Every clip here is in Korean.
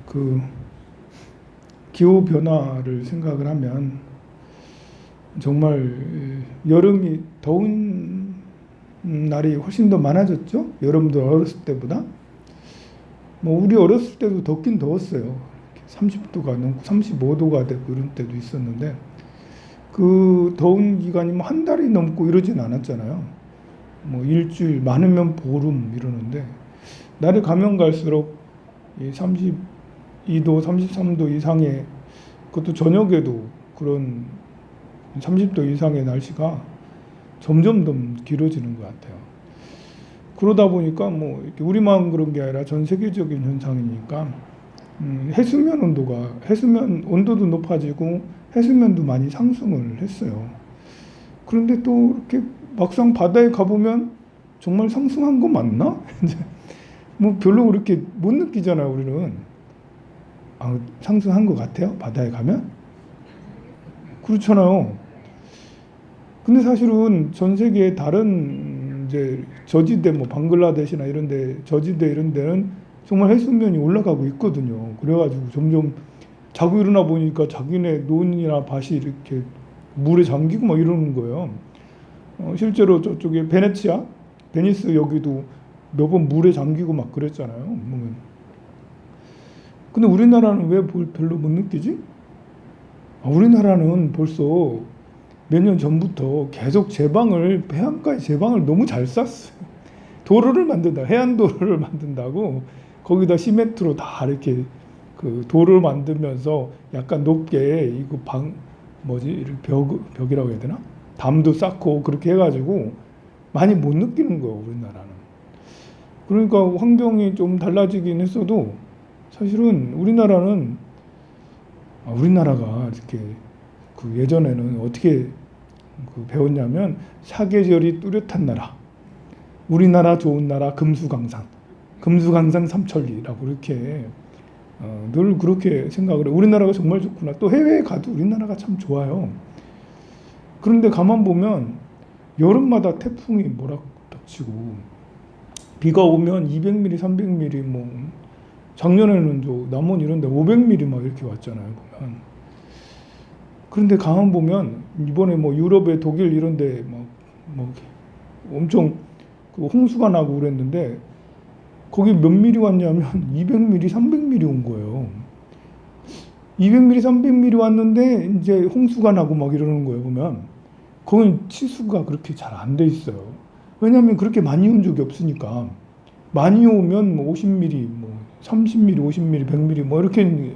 그 기후 변화를 생각을 하면 정말 여름이 더운 날이 훨씬 더 많아졌죠. 여러분들 어렸을 때보다. 뭐 우리 어렸을 때도 덥긴 더웠어요. 30도가 넘고 35도가 되고 이런 때도 있었는데 그 더운 기간이 뭐 한 달이 넘고 이러진 않았잖아요. 뭐 일주일 많으면 보름 이러는데 날이 가면 갈수록 이 32도, 33도 이상의 그것도 저녁에도 그런 30도 이상의 날씨가 점점 더 길어지는 것 같아요. 그러다 보니까 뭐 우리만 그런 게 아니라 전 세계적인 현상이니까 해수면 온도도 높아지고 해수면도 많이 상승을 했어요. 그런데 또 이렇게 막상 바다에 가보면 정말 상승한 거 맞나? 이제 뭐 별로 그렇게 못 느끼잖아요, 우리는. 아, 상승한 것 같아요, 바다에 가면? 그렇잖아요. 근데 사실은 전 세계 다른 이제 저지대 뭐 방글라데시나 이런데 저지대 이런 데는 정말 해수면이 올라가고 있거든요. 그래가지고 점점 자고 일어나 보니까 자기네 논이나 밭이 이렇게 물에 잠기고 막 이러는 거예요. 실제로 저쪽에 베니스 여기도 몇 번 물에 잠기고 막 그랬잖아요. 보면. 근데 우리나라는 왜 별로 못 느끼지? 우리나라는 벌써 몇 년 전부터 계속 해안가에 제방을 너무 잘 쌌어요. 도로를 만든다, 해안도로를 만든다고 거기다 시멘트로 다 이렇게 그 도로를 만들면서 약간 높게 이거 벽이라고 해야 되나? 담도 쌓고 그렇게 해가지고 많이 못 느끼는 거예요, 우리나라는. 그러니까 환경이 좀 달라지긴 했어도 사실은 우리나라가 이렇게 그 예전에는 어떻게 그 배웠냐면 사계절이 뚜렷한 나라, 우리나라 좋은 나라 금수강산 삼천리라고 이렇게 늘 그렇게 생각을 해요. 우리나라가 정말 좋구나. 또 해외에 가도 우리나라가 참 좋아요. 그런데 가만 보면 여름마다 태풍이 몰아닥치고 비가 오면 200mm, 300mm 뭐 작년에는 저 남원 이런 데 500mm 막 이렇게 왔잖아요, 보면. 그런데 가만 보면 이번에 뭐 유럽의 독일 이런 데막 엄청 그 홍수가 나고 그랬는데 거기 몇 미리 왔냐면 200mm, 300mm 온 거예요. 200mm, 300mm 왔는데 이제 홍수가 나고 막 이러는 거예요, 보면. 거긴 치수가 그렇게 잘 안 돼 있어요. 왜냐하면 그렇게 많이 온 적이 없으니까. 많이 오면 뭐 50mm, 뭐 30mm, 50mm, 100mm 뭐 이렇게 있는 게.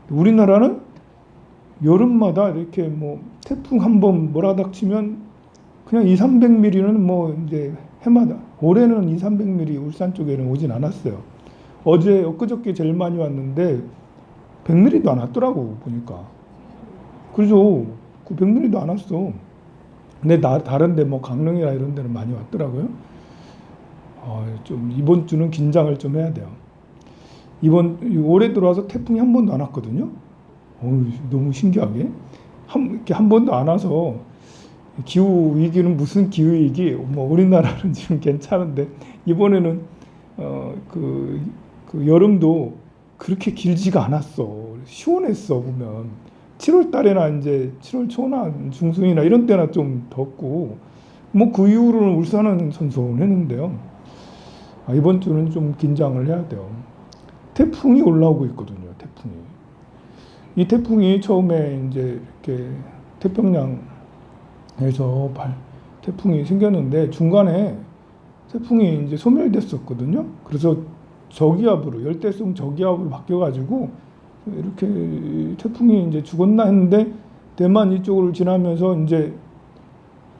우리나라는 여름마다 이렇게 뭐 태풍 한번 몰아닥치면 그냥 2, 300mm는 뭐 이제 해마다. 올해는 2, 300mm 울산 쪽에는 오진 않았어요. 엊그저께 제일 많이 왔는데 100mm도 안 왔더라고, 보니까. 그래서 그 100mm도 안 왔어. 근데 다른데 뭐 강릉이나 이런 데는 많이 왔더라고요. 좀 이번 주는 긴장을 좀 해야 돼요. 올해 들어와서 태풍이 한 번도 안 왔거든요. 너무 신기하게 이렇게 한 번도 안 와서 기후 위기는 무슨 기후 위기? 뭐 우리나라는 지금 괜찮은데 이번에는 그 여름도 그렇게 길지가 않았어. 시원했어 보면 7월 달에나 이제 7월 초나 중순이나 이런 때나 좀 덥고 뭐 그 이후로는 울산은 선선했는데요. 이번 주는 좀 긴장을 해야 돼요. 태풍이 올라오고 있거든요. 태풍이. 이 태풍이 처음에 이제 이렇게 태평양에서 태풍이 생겼는데 중간에 태풍이 이제 소멸됐었거든요. 그래서 열대성 저기압으로 바뀌어가지고 이렇게 태풍이 이제 죽었나 했는데 대만 이쪽을 지나면서 이제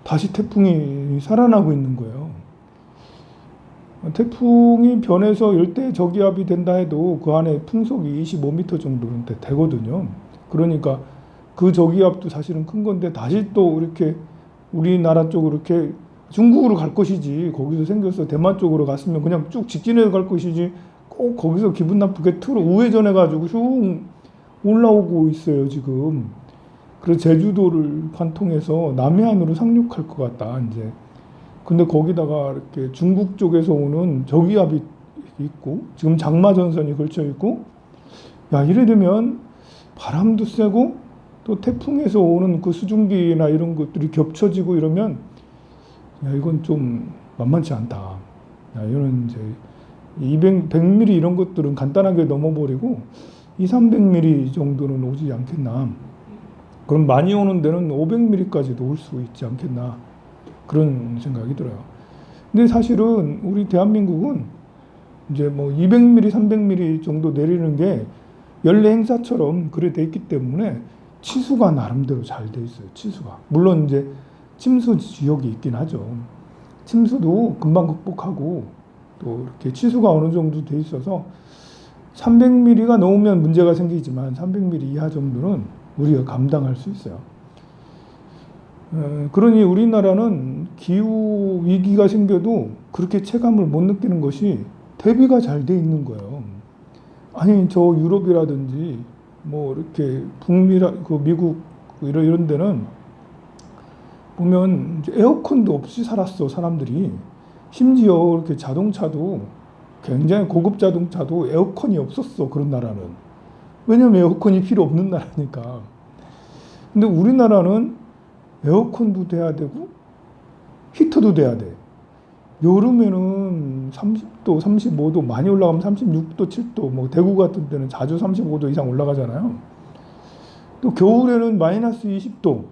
다시 태풍이 살아나고 있는 거예요. 태풍이 변해서 열대 저기압이 된다 해도 그 안에 풍속이 25m 정도는 되거든요. 그러니까 그 저기압도 사실은 큰 건데 다시 또 이렇게 우리나라 쪽으로 이렇게 중국으로 갈 것이지 거기서 생겨서 대만 쪽으로 갔으면 그냥 쭉 직진해서 갈 것이지 꼭 거기서 기분 나쁘게 우회전해가지고 슝 올라오고 있어요, 지금. 그래서 제주도를 관통해서 남해안으로 상륙할 것 같다, 이제. 근데 거기다가 이렇게 중국 쪽에서 오는 저기압이 있고 지금 장마 전선이 걸쳐 있고 야 이래 되면 바람도 세고 또 태풍에서 오는 그 수증기나 이런 것들이 겹쳐지고 이러면 야 이건 좀 만만치 않다. 야 이런 이제 100mm 이런 것들은 간단하게 넘어버리고 200~300mm 정도는 오지 않겠나. 그럼 많이 오는 데는 500mm까지도 올 수 있지 않겠나. 그런 생각이 들어요. 근데 사실은 우리 대한민국은 이제 뭐 200mm, 300mm 정도 내리는 게 연례 행사처럼 그래 돼 있기 때문에 치수가 나름대로 잘 돼 있어요. 치수가. 물론 이제 침수 지역이 있긴 하죠. 침수도 금방 극복하고 또 이렇게 치수가 어느 정도 돼 있어서 300mm가 넘으면 문제가 생기지만 300mm 이하 정도는 우리가 감당할 수 있어요. 그러니 우리나라는 기후 위기가 생겨도 그렇게 체감을 못 느끼는 것이 대비가 잘 돼 있는 거예요. 아니 저 유럽이라든지 뭐 이렇게 그 미국 이런 데는 보면 에어컨도 없이 살았어 사람들이. 심지어 이렇게 자동차도 굉장히 고급 자동차도 에어컨이 없었어 그런 나라는. 왜냐면 에어컨이 필요 없는 나라니까. 근데 우리나라는 에어컨도 돼야 되고 히터도 돼야 돼. 여름에는 30도, 35도 많이 올라가면 36도, 7도 뭐 대구 같은 데는 자주 35도 이상 올라가잖아요. 또 겨울에는 마이너스 20도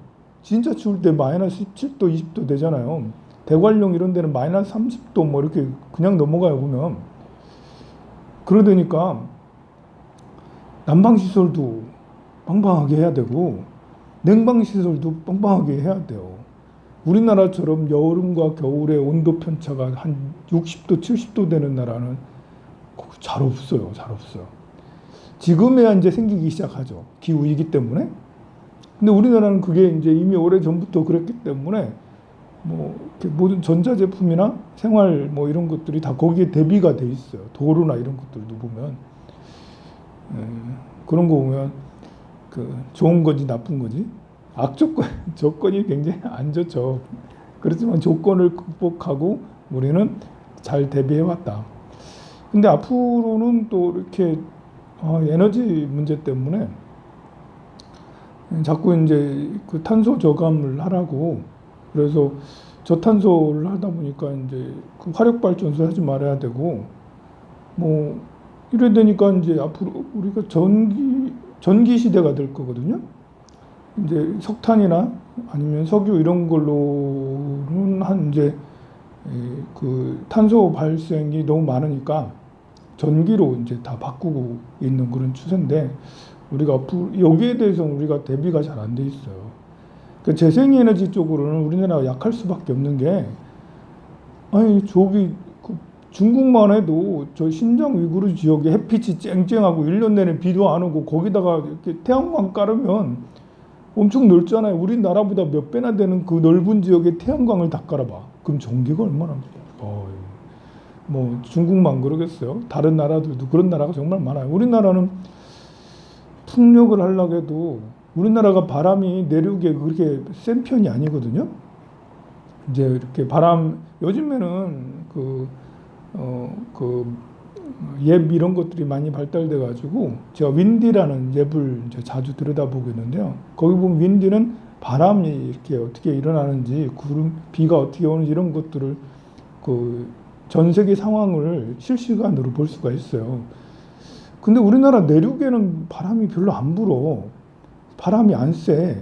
진짜 추울 때 마이너스 17도, 20도 되잖아요. 대관령 이런 데는 마이너스 30도 뭐 이렇게 그냥 넘어가요 보면. 그러다니까 난방시설도 빵빵하게 해야 되고 냉방시설도 빵빵하게 해야 돼요. 우리나라처럼 여름과 겨울에 온도 편차가 한 60도, 70도 되는 나라는 잘 없어요. 잘 없어요. 지금에야 이제 생기기 시작하죠. 기후위기 때문에. 근데 우리나라는 그게 이제 이미 오래 전부터 그랬기 때문에 뭐 모든 전자제품이나 생활 뭐 이런 것들이 다 거기에 대비가 돼 있어요. 도로나 이런 것들도 보면 그런 거 보면 그 좋은 건지 나쁜 건지 조건이 굉장히 안 좋죠. 그렇지만 조건을 극복하고 우리는 잘 대비해 왔다. 근데 앞으로는 또 이렇게 에너지 문제 때문에 자꾸 이제 그 탄소 저감을 하라고 그래서 저탄소를 하다 보니까 이제 그 화력 발전소 하지 말아야 되고 뭐 이래 되니까 이제 앞으로 우리가 전기 시대가 될 거거든요. 이제 석탄이나 아니면 석유 이런 걸로는 한 이제 그 탄소 발생이 너무 많으니까 전기로 이제 다 바꾸고 있는 그런 추세인데 우리가 앞으로 여기에 대해서 우리가 대비가 잘 안 돼 있어요. 그 재생에너지 쪽으로는 우리나라가 약할 수밖에 없는 게 아니 저기 그 중국만 해도 저 신장 위구르 지역에 햇빛이 쨍쨍하고 1년 내내 비도 안 오고 거기다가 이렇게 태양광 깔으면 엄청 넓잖아요. 우리나라보다 몇 배나 되는 그 넓은 지역에 태양광을 다 깔아봐. 그럼 전기가 얼마나 뭐 중국만 그러겠어요. 다른 나라들도 그런 나라가 정말 많아요. 우리나라는 풍력을 하려고 해도 우리나라가 바람이 내륙에 그렇게 센 편이 아니거든요. 이제 이렇게 바람 요즘에는 앱 이런 것들이 많이 발달돼 가지고 제가 윈디라는 앱을 이제 자주 들여다보고 있는데요. 거기 보면 윈디는 바람이 이렇게 어떻게 일어나는지 비가 어떻게 오는지 이런 것들을 그 전 세계 상황을 실시간으로 볼 수가 있어요. 근데 우리나라 내륙에는 바람이 별로 안 불어. 바람이 안 세.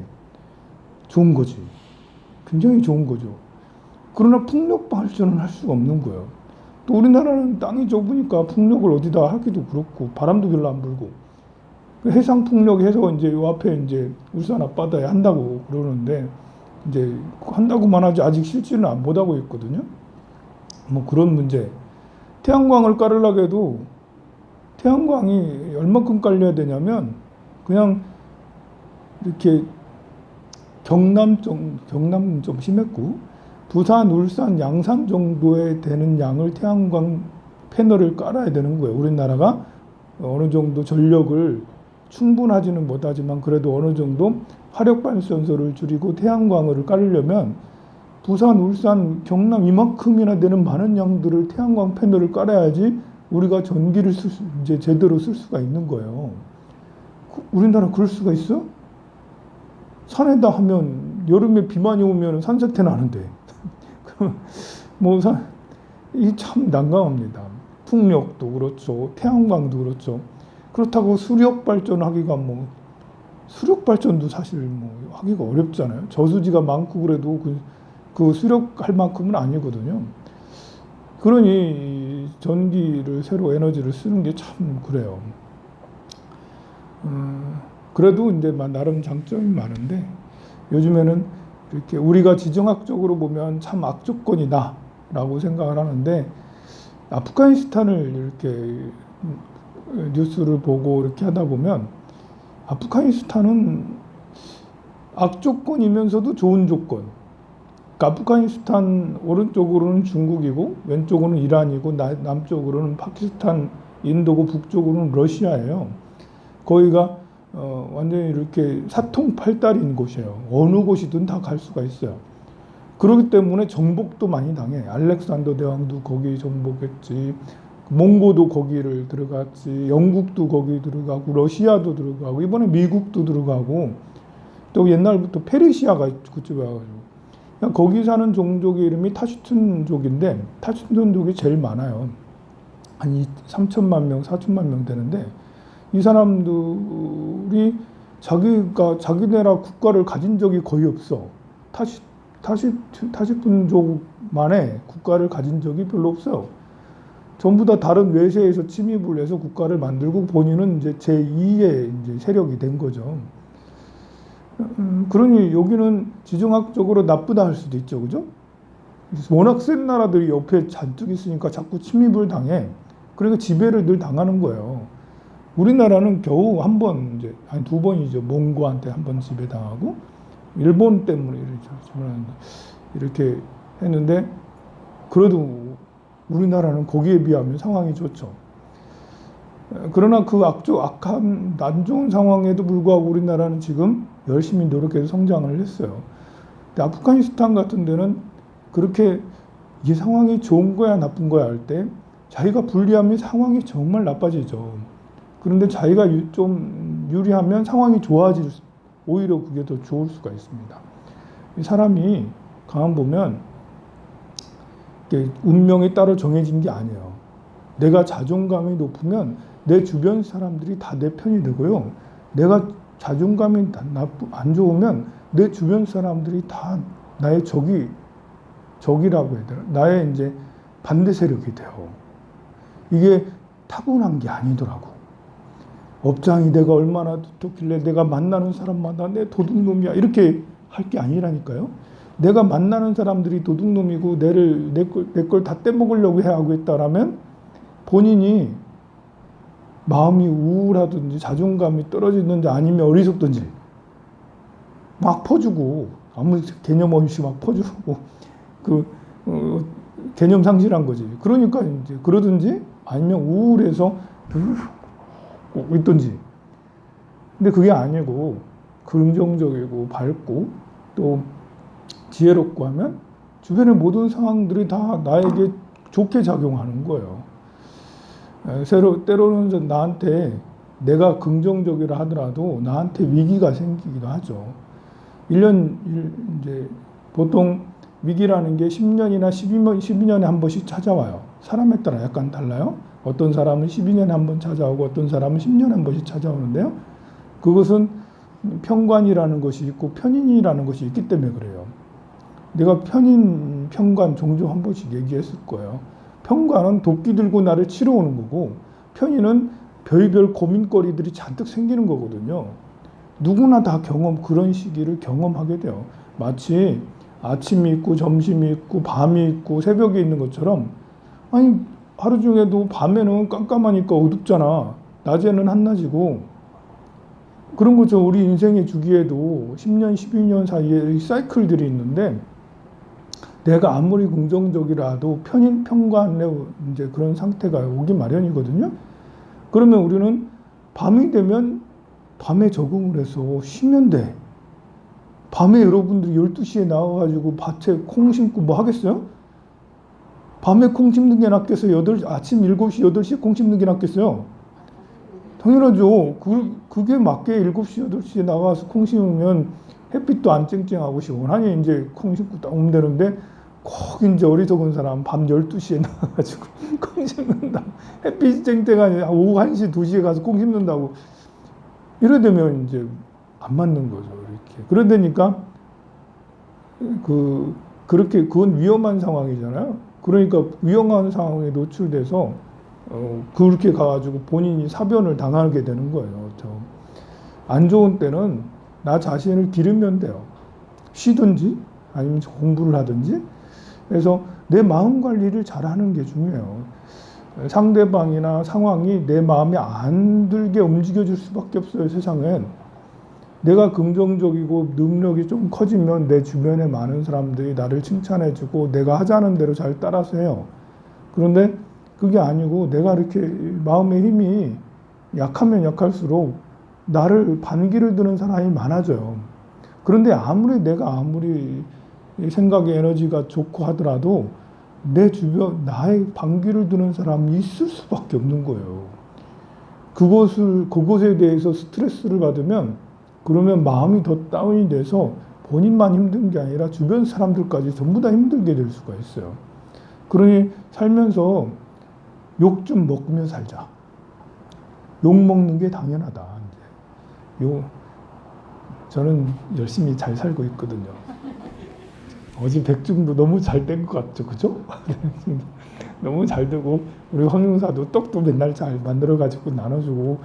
좋은 거지. 굉장히 좋은 거죠. 그러나 풍력 발전은 할 수가 없는 거예요. 또 우리나라는 땅이 좁으니까 풍력을 어디다 하기도 그렇고 바람도 별로 안 불고 해상 풍력 해서 이제 요 앞에 이제 울산 앞바다에 한다고 그러는데 이제 한다고만 하지 아직 실질은 못 하고 있거든요. 뭐 그런 문제. 태양광을 깔으려고 해도 태양광이 얼마큼 깔려야 되냐면 그냥 이렇게 경남 좀 심했고 부산, 울산, 양산 정도에 되는 양을 태양광 패널을 깔아야 되는 거예요. 우리나라가 어느 정도 전력을 충분하지는 못하지만 그래도 어느 정도 화력 발전소를 줄이고 태양광을 깔으려면 부산, 울산, 경남 이만큼이나 되는 많은 양들을 태양광 패널을 깔아야지 우리가 전기를 이제 제대로 쓸 수가 있는 거예요. 우리나라 그럴 수가 있어? 산에다 하면 여름에 비 많이 오면 산사태 나는데 뭐 이 참 난감합니다. 풍력도 그렇죠, 태양광도 그렇죠. 그렇다고 수력 발전하기가 뭐 수력 발전도 사실 뭐 하기가 어렵잖아요. 저수지가 많고 그래도 그 수력할 만큼은 아니거든요. 그러니 전기를 새로 에너지를 쓰는 게 참 그래요. 그래도 이제 나름 장점이 많은데 요즘에는 이렇게 우리가 지정학적으로 보면 참 악조건이다라고 생각을 하는데 아프가니스탄을 이렇게 뉴스를 보고 이렇게 하다 보면 아프가니스탄은 악조건이면서도 좋은 조건. 그러니까 아프가니스탄 오른쪽으로는 중국이고 왼쪽으로는 이란이고 남쪽으로는 파키스탄, 인도고 북쪽으로는 러시아예요. 거기가 완전히 이렇게 사통팔달인 곳이에요. 어느 곳이든 다 갈 수가 있어요. 그렇기 때문에 정복도 많이 당해. 알렉산더 대왕도 거기 정복했지. 몽고도 거기를 들어갔지. 영국도 거기 들어가고 러시아도 들어가고 이번에 미국도 들어가고 또 옛날부터 페르시아가 그쪽에 와가지고 거기 사는 종족의 이름이 타슈툰족인데 타슈툰족이 제일 많아요. 한 3천만 명, 4천만 명 되는데 이 사람들이 자기네라 국가를 가진 적이 거의 없어. 타슈툰족만의 국가를 가진 적이 별로 없어요. 전부 다 다른 외세에서 침입을 해서 국가를 만들고 본인은 이제 제2의 이제 세력이 된 거죠. 그러니 여기는 지정학적으로 나쁘다 할 수도 있죠, 그죠? 워낙 센 나라들이 옆에 잔뜩 있으니까 자꾸 침입을 당해. 그러니까 지배를 늘 당하는 거예요. 우리나라는 겨우 한 번, 이제, 아니 2번이죠. 몽고한테 한 번 지배당하고, 일본 때문에 이렇게 했는데, 그래도 우리나라는 거기에 비하면 상황이 좋죠. 그러나 그 악한, 안 좋은 상황에도 불구하고 우리나라는 지금 열심히 노력해서 성장을 했어요. 근데 아프가니스탄 같은 데는 그렇게 이게 상황이 좋은 거야, 나쁜 거야 할 때, 자기가 불리하면 상황이 정말 나빠지죠. 그런데 자기가 좀 유리하면 상황이 오히려 그게 더 좋을 수가 있습니다. 이 사람이 가만 보면 운명이 따로 정해진 게 아니에요. 내가 자존감이 높으면 내 주변 사람들이 다 내 편이 되고요. 내가 자존감이 안 좋으면 내 주변 사람들이 다 나의 적이라고 해야 되나? 나의 이제 반대 세력이 돼요. 이게 타고난 게 아니더라고. 업장이 내가 얼마나 좋길래 내가 만나는 사람마다 내 도둑놈이야 이렇게 할 게 아니라니까요. 내가 만나는 사람들이 도둑놈이고 내 걸 다 떼먹으려고 하고 있다라면 본인이 마음이 우울하든지 자존감이 떨어지든지 아니면 어리석든지 막 퍼주고 아무 개념 없이 막 퍼주고 개념 상실한 거지. 그러니까 이제 그러든지 아니면 우울해서 있든지. 근데 그게 아니고 긍정적이고 밝고 또 지혜롭고 하면 주변의 모든 상황들이 다 나에게 좋게 작용하는 거예요. 때로는 나한테 내가 긍정적이라 하더라도 나한테 위기가 생기기도 하죠. 이제 보통 위기라는 게 10년이나 12년에 한 번씩 찾아와요. 사람에 따라 약간 달라요. 어떤 사람은 12년에 한 번 찾아오고 어떤 사람은 10년에 한 번씩 찾아오는데요. 그것은 편관이라는 것이 있고 편인이라는 것이 있기 때문에 그래요. 내가 편관 종종 한 번씩 얘기했을 거예요. 편관은 도끼 들고 나를 치러 오는 거고 편인은 별별 고민거리들이 잔뜩 생기는 거거든요. 누구나 다 그런 시기를 경험하게 돼요. 마치 아침이 있고 점심이 있고 밤이 있고 새벽이 있는 것처럼 아니 하루 중에도 밤에는 깜깜하니까 어둡잖아. 낮에는 한낮이고 그런 거죠. 우리 인생의 주기에도 10년, 12년 사이에 사이클들이 있는데 내가 아무리 긍정적이라도 편관의 이제 그런 상태가 오기 마련이거든요. 그러면 우리는 밤이 되면 밤에 적응을 해서 쉬면 돼. 밤에 여러분들이 12시에 나와가지고 밭에 콩 심고 뭐 하겠어요? 밤에 콩 씹는 게 낫겠어요? 아침 7시, 8시에 콩 씹는 게 낫겠어요? 당연하죠. 그게 맞게 7시, 8시에 나가서 콩 심으면 햇빛도 안 쨍쨍하고 시원하니 이제 콩 심고 딱 오면 되는데 꼭 이제 어리석은 사람 밤 12시에 나가가지고 콩 심는다. 햇빛이 쨍쨍하니 오후 1시, 2시에 가서 콩 심는다고. 이러되면 이제 안 맞는 거죠. 이렇게. 그러다니까 그렇게 그건 위험한 상황이잖아요. 그러니까 위험한 상황에 노출돼서 그렇게 가가지고 본인이 사변을 당하게 되는 거예요. 안 좋은 때는 나 자신을 기르면 돼요. 쉬든지 아니면 공부를 하든지. 그래서 내 마음 관리를 잘하는 게 중요해요. 상대방이나 상황이 내 마음에 안 들게 움직여줄 수밖에 없어요. 세상엔. 내가 긍정적이고 능력이 좀 커지면 내 주변에 많은 사람들이 나를 칭찬해주고 내가 하자는 대로 잘 따라서 해요. 그런데 그게 아니고 내가 이렇게 마음의 힘이 약하면 약할수록 나를 반기를 드는 사람이 많아져요. 그런데 내가 아무리 생각의 에너지가 좋고 하더라도 내 주변 나의 반기를 드는 사람이 있을 수밖에 없는 거예요. 그것에 대해서 스트레스를 받으면 그러면 마음이 더 다운이 돼서 본인만 힘든 게 아니라 주변 사람들까지 전부 다 힘들게 될 수가 있어요. 그러니 살면서 욕 좀 먹으며 살자. 욕 먹는 게 당연하다. 저는 열심히 잘 살고 있거든요. 어제 백중도 너무 잘 된 것 같죠, 그죠? 너무 잘 되고 우리 황용사도 떡도 맨날 잘 만들어가지고 나눠주고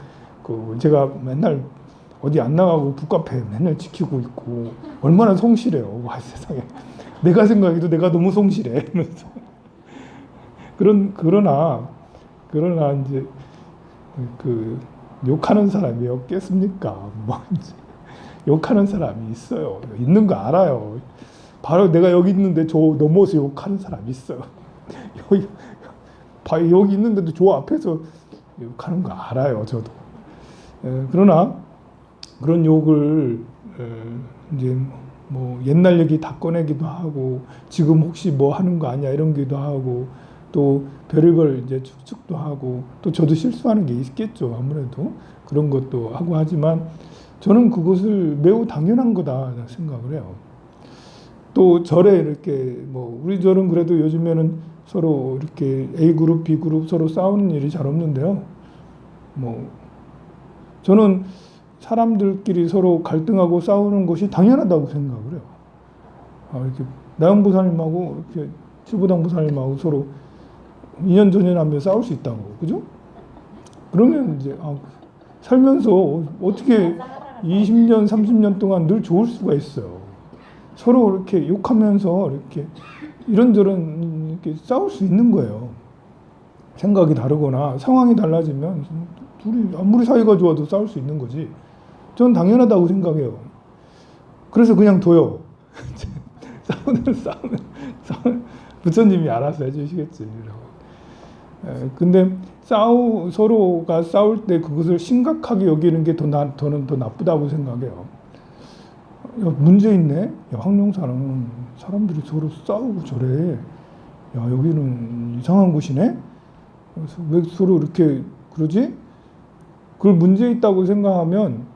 제가 맨날 어디 안 나가고 북카페 맨날 지키고 있고 얼마나 성실해요. 와, 세상에 내가 생각해도 내가 너무 성실해. 그러나 이제 욕하는 사람이 없겠습니까? 이제 욕하는 사람이 있어요. 있는 거 알아요. 바로 내가 여기 있는데 저 넘어서 욕하는 사람이 있어요. 여기 있는데도 저 앞에서 욕하는 거 알아요. 저도. 그러나 그런 욕을 이제 뭐 옛날 얘기 다 꺼내기도 하고 지금 혹시 뭐 하는 거 아니야 이런 기도 하고 또 별의별 이제 추측도 하고 또 저도 실수하는 게 있겠죠. 아무래도 그런 것도 하고 하지만 저는 그것을 매우 당연한 거다 생각을 해요. 또 절에 이렇게 우리 절은 그래도 요즘에는 서로 이렇게 A 그룹, B 그룹 서로 싸우는 일이 잘 없는데요. 저는 사람들끼리 서로 갈등하고 싸우는 것이 당연하다고 생각을 해요. 이렇게 나영보살님하고 이렇게 칠보당보살님하고 서로 인연전연하며 싸울 수 있다고, 그죠? 그러면 이제 살면서 어떻게 20년, 30년 동안 늘 좋을 수가 있어요. 서로 이렇게 욕하면서 이렇게 이런저런 이렇게 싸울 수 있는 거예요. 생각이 다르거나 상황이 달라지면 둘이 아무리 사이가 좋아도 싸울 수 있는 거지. 저는 당연하다고 생각해요. 그래서 그냥 둬요. 싸우면 부처님이 알아서 해주시겠지. 근데 서로가 싸울 때 그것을 심각하게 여기는 게 저는 더 나쁘다고 생각해요. 문제 있네. 황룡사는 사람들이 서로 싸우고 저래. 여기는 이상한 곳이네. 그래서 왜 서로 이렇게 그러지? 그걸 문제 있다고 생각하면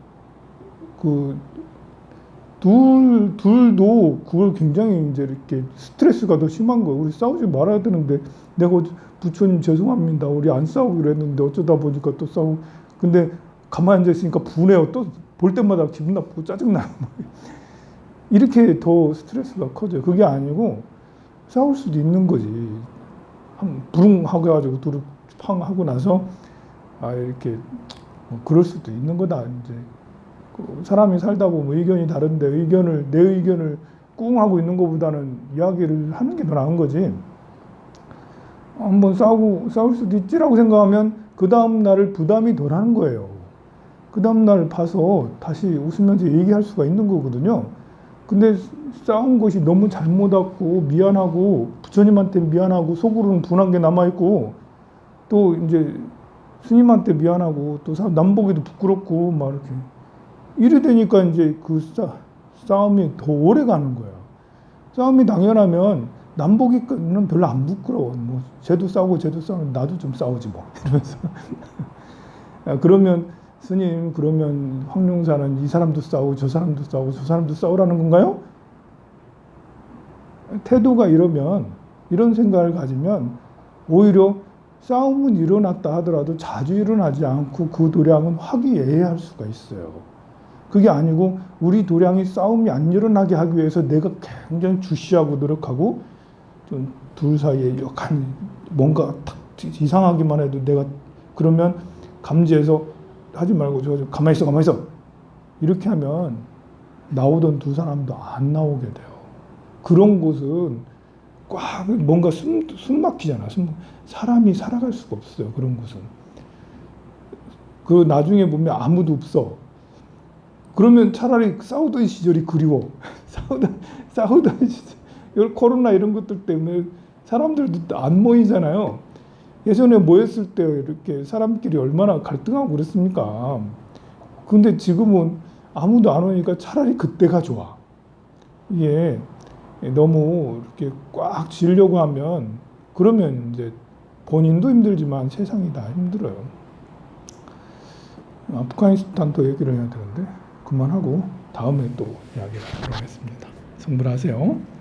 둘도 그걸 굉장히 이제 이렇게 스트레스가 더 심한 거예요. 우리 싸우지 말아야 되는데 내가 부처님 죄송합니다. 우리 안 싸우기로 했는데 어쩌다 보니까 또 싸우고. 근데 가만히 앉아 있으니까 분해요. 또 볼 때마다 기분 나쁘고 짜증나요. 이렇게 더 스트레스가 커져요. 그게 아니고 싸울 수도 있는 거지. 부릉 하고 해가지고 둘을 팡 하고 나서 이렇게 그럴 수도 있는 거다. 이제 사람이 살다 보면 의견이 다른데 내 의견을 꿍 하고 있는 것보다는 이야기를 하는 게 더 나은 거지. 한번 싸울 수도 있지라고 생각하면 그 다음 날을 부담이 덜하는 거예요. 그 다음 날 봐서 다시 웃으면서 얘기할 수가 있는 거거든요. 근데 싸운 것이 너무 잘못 왔고 미안하고 부처님한테 미안하고 속으로는 분한 게 남아있고 또 이제 스님한테 미안하고 또 남보기도 부끄럽고 막 이렇게 이래 되니까 이제 그 싸움이 더 오래 가는 거예요. 싸움이 당연하면 남북이는 별로 안 부끄러워. 뭐 쟤도 싸우고 쟤도 싸우는데 나도 좀 싸우지 뭐 이러면서 그러면 스님 그러면 황룡사는 이 사람도 싸우고 저 사람도 싸우고 저 사람도 싸우라는 건가요? 태도가 이러면 이런 생각을 가지면 오히려 싸움은 일어났다 하더라도 자주 일어나지 않고 그 도량은 화기애애할 수가 있어요. 그게 아니고 우리 도량이 싸움이 안 일어나게 하기 위해서 내가 굉장히 주시하고 노력하고 좀 둘 사이에 약간 뭔가 탁 이상하기만 해도 내가 그러면 감지해서 하지 말고 저 가만히 있어 이렇게 하면 나오던 두 사람도 안 나오게 돼요. 그런 곳은 꽉 뭔가 숨 막히잖아. 사람이 살아갈 수가 없어요. 그런 곳은. 그 나중에 보면 아무도 없어. 그러면 차라리 싸우던 시절이 그리워. 싸우던 시절. 코로나 이런 것들 때문에 사람들도 안 모이잖아요. 예전에 모였을 때 이렇게 사람끼리 얼마나 갈등하고 그랬습니까? 근데 지금은 아무도 안 오니까 차라리 그때가 좋아. 이게 너무 이렇게 꽉 지려고 하면 그러면 이제 본인도 힘들지만 세상이 다 힘들어요. 아프가니스탄 더 얘기를 해야 되는데 그만하고 다음에 또 이야기를 하도록 하겠습니다. 성불하세요.